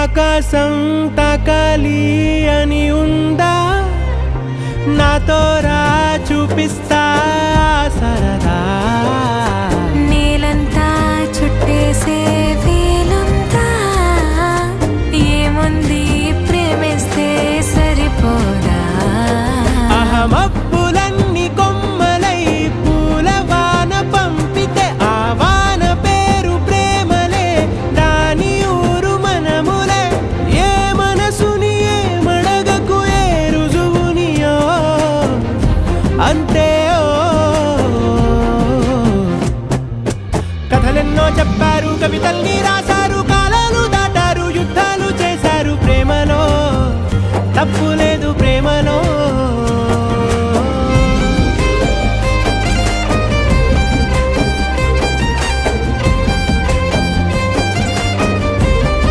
ఆకాశం తాకాలి అని ఉందా, నాతో రా చూపిస్తా సరదా. నేలంతా చుట్టేసే వేలుందా, ఏముంది ప్రేమిస్తే సరిపోదా. అహమప్పులన్నీ కొమ్మలై పూలవాన పంపితే ఆ వాన పేరు ప్రేమలే, దాని ఊరు మనములే. ఏ మనసుని ఏమడగకు, ఏ రుజువునియో అంతే. కథలెన్నో చెప్పారు, కవితల్ని రాశారు, కాలాలు దాటారు, యుద్ధాలు చేశారు, ప్రేమలో తప్పుల